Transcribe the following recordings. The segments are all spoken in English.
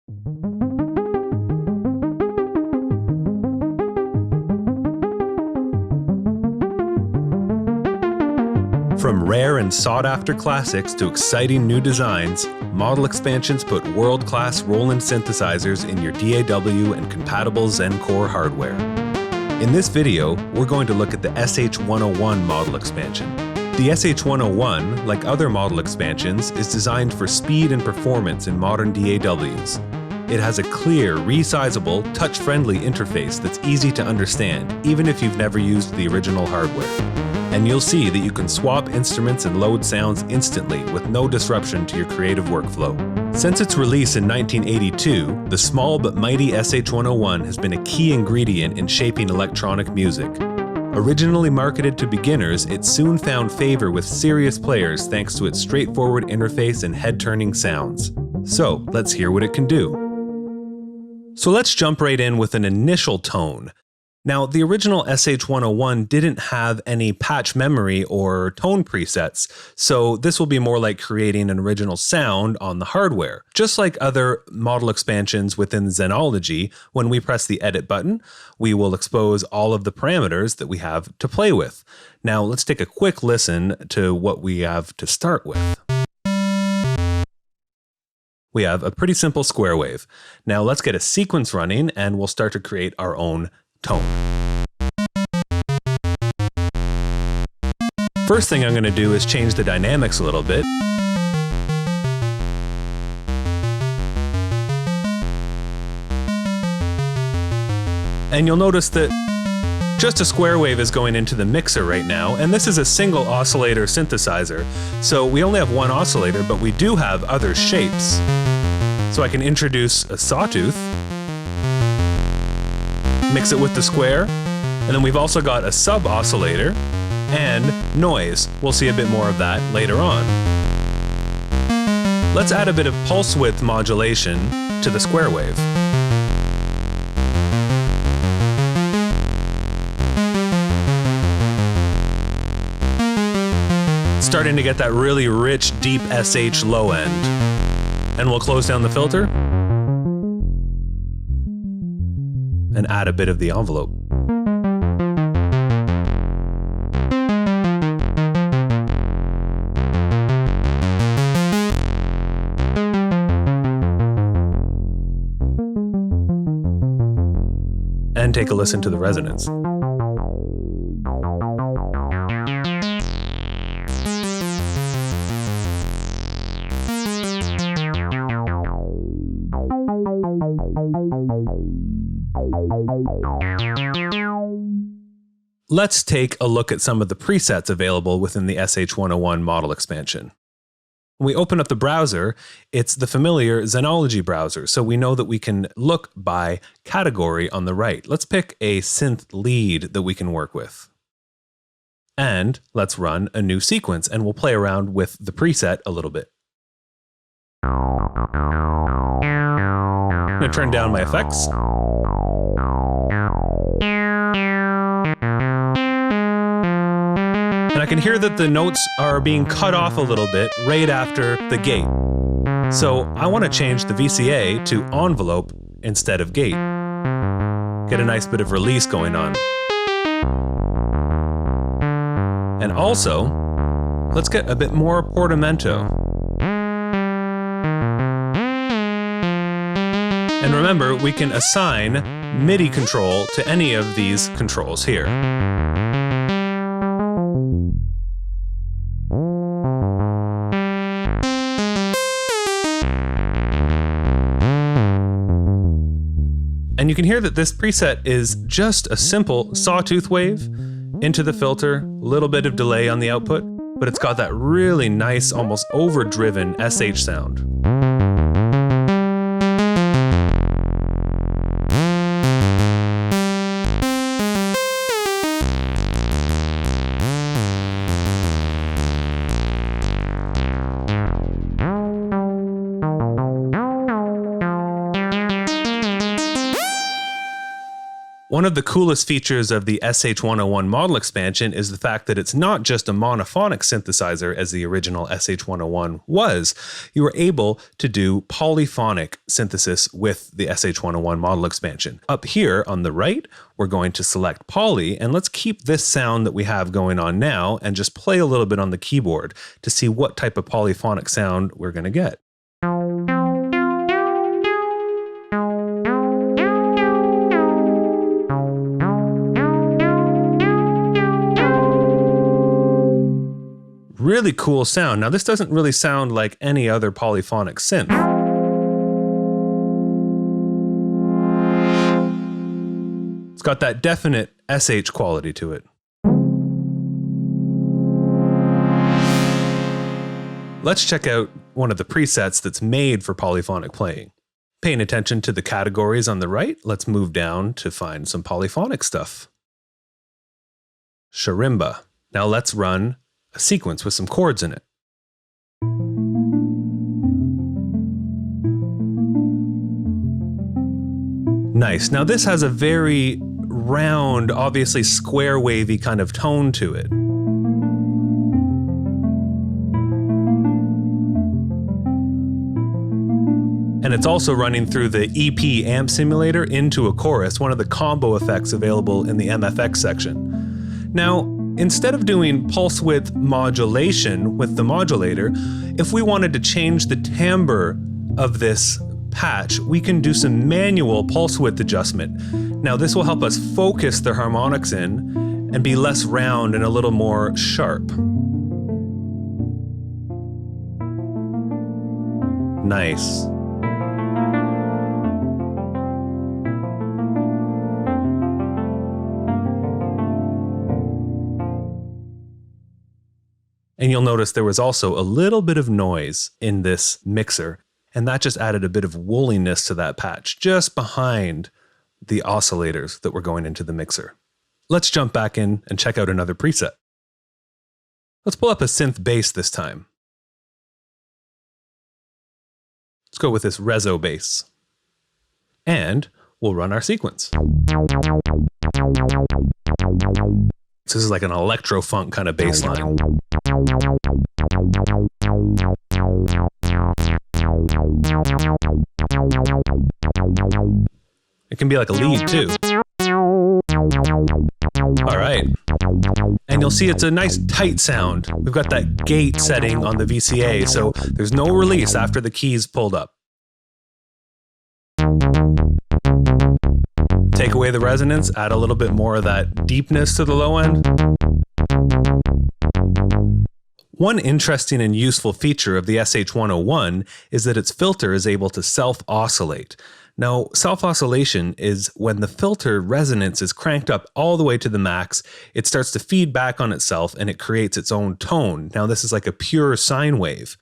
From rare and sought-after classics to exciting new designs, Model Expansions put world-class Roland synthesizers in your DAW and compatible ZEN-Core hardware. In this video, we're going to look at the SH-101 model expansion. The SH-101, like other model expansions, is designed for speed and performance in modern DAWs. It has a clear, resizable, touch-friendly interface that's easy to understand, even if you've never used the original hardware. And you'll see that you can swap instruments and load sounds instantly with no disruption to your creative workflow. Since its release in 1982, the small but mighty SH-101 has been a key ingredient in shaping electronic music. Originally marketed to beginners, it soon found favor with serious players thanks to its straightforward interface and head-turning sounds. So, let's hear what it can do. So let's jump right in with an initial tone. Now, the original SH-101 didn't have any patch memory or tone presets, so this will be more like creating an original sound on the hardware. Just like other model expansions within ZENOLOGY, when we press the edit button, we will expose all of the parameters that we have to play with. Now, let's take a quick listen to what we have to start with. We have a pretty simple square wave. Now, let's get a sequence running and we'll start to create our own tone. First thing I'm going to do is change the dynamics a little bit. And you'll notice that just a square wave is going into the mixer right now, and this is a single oscillator synthesizer. So we only have one oscillator, but we do have other shapes. So I can introduce a sawtooth, mix it with the square, and then we've also got a sub-oscillator and noise. We'll see a bit more of that later on. Let's add a bit of pulse width modulation to the square wave. Starting to get that really rich, deep SH low end. And we'll close down the filter and add a bit of the envelope. And take a listen to the resonance. Let's take a look at some of the presets available within the SH-101 model expansion. When we open up the browser, it's the familiar ZENOLOGY browser, so we know that we can look by category on the right. Let's pick a synth lead that we can work with. And let's run a new sequence, and we'll play around with the preset a little bit. I'm going to turn down my effects. And I can hear that the notes are being cut off a little bit right after the gate. So I want to change the VCA to envelope instead of gate. Get a nice bit of release going on. And also, let's get a bit more portamento. And remember, we can assign MIDI control to any of these controls here. And you can hear that this preset is just a simple sawtooth wave into the filter, a little bit of delay on the output, but it's got that really nice, almost overdriven SH sound. One of the coolest features of the SH-101 model expansion is the fact that it's not just a monophonic synthesizer as the original SH-101 was. You were able to do polyphonic synthesis with the SH-101 model expansion. Up here on the right, we're going to select poly, and let's keep this sound that we have going on now and just play a little bit on the keyboard to see what type of polyphonic sound we're going to get. Really cool sound. Now, this doesn't really sound like any other polyphonic synth. It's got that definite SH quality to it. Let's check out one of the presets that's made for polyphonic playing. Paying attention to the categories on the right, let's move down to find some polyphonic stuff. Sharimba. Now let's run a sequence with some chords in it. Nice. Now this has a very round, obviously square wavy kind of tone to it. And it's also running through the EP amp simulator into a chorus, one of the combo effects available in the MFX section. Now, instead of doing pulse width modulation with the modulator, if we wanted to change the timbre of this patch, we can do some manual pulse width adjustment. Now this will help us focus the harmonics in and be less round and a little more sharp. Nice. And you'll notice there was also a little bit of noise in this mixer, and that just added a bit of woolliness to that patch just behind the oscillators that were going into the mixer. Let's jump back in and check out another preset. Let's pull up a synth bass this time. Let's go with this reso bass. And we'll run our sequence. This is like an electro-funk kind of bass line. It can be like a lead too. All right. And you'll see it's a nice tight sound. We've got that gate setting on the VCA, so there's no release after the key's pulled up. Take away the resonance, add a little bit more of that deepness to the low end. One interesting and useful feature of the SH-101 is that its filter is able to self-oscillate. Now, self-oscillation is when the filter resonance is cranked up all the way to the max, it starts to feed back on itself and it creates its own tone. Now, this is like a pure sine wave.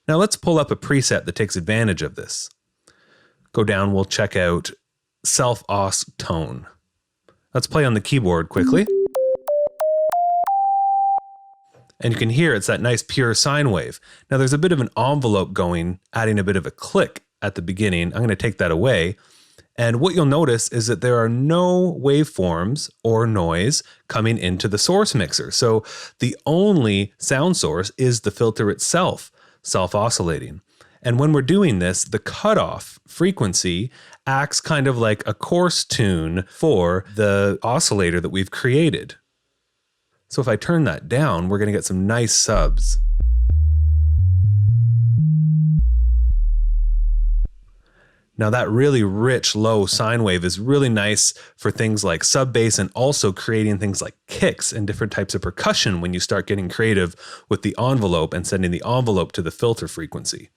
Now, let's pull up a preset that takes advantage of this. Go down, we'll check out self-os tone. Let's play on the keyboard quickly. And you can hear it's that nice pure sine wave. Now there's a bit of an envelope going, adding a bit of a click at the beginning. I'm going to take that away. And what you'll notice is that there are no waveforms or noise coming into the source mixer. So the only sound source is the filter itself, self-oscillating. And when we're doing this, the cutoff frequency acts kind of like a coarse tune for the oscillator that we've created. So if I turn that down, we're going to get some nice subs. Now that really rich low sine wave is really nice for things like sub bass and also creating things like kicks and different types of percussion when you start getting creative with the envelope and sending the envelope to the filter frequency.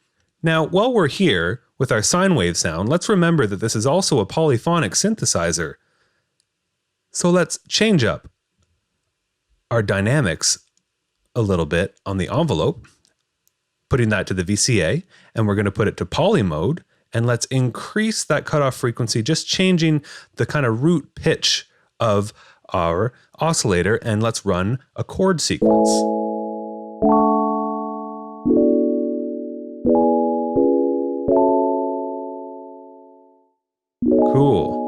Now, while we're here with our sine wave sound, let's remember that this is also a polyphonic synthesizer. So let's change up our dynamics a little bit on the envelope, putting that to the VCA, and we're going to put it to poly mode, and let's increase that cutoff frequency, just changing the kind of root pitch of our oscillator, and let's run a chord sequence. Cool.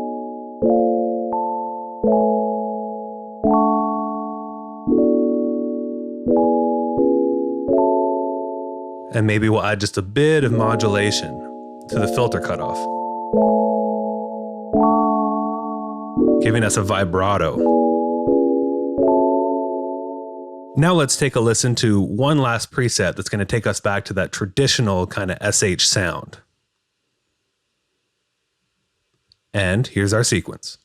And maybe we'll add just a bit of modulation to the filter cutoff, giving us a vibrato. Now let's take a listen to one last preset that's going to take us back to that traditional kind of SH sound. And here's our sequence.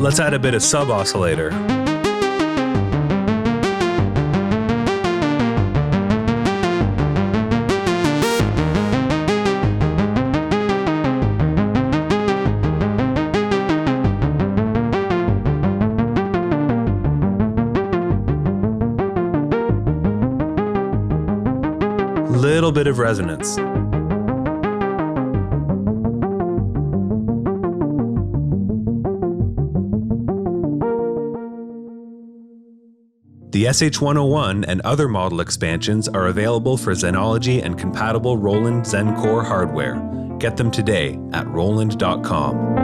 Let's add a bit of sub-oscillator. Little bit of resonance. The SH-101 and other model expansions are available for Zenology and compatible Roland ZEN-Core hardware. Get them today at Roland.com.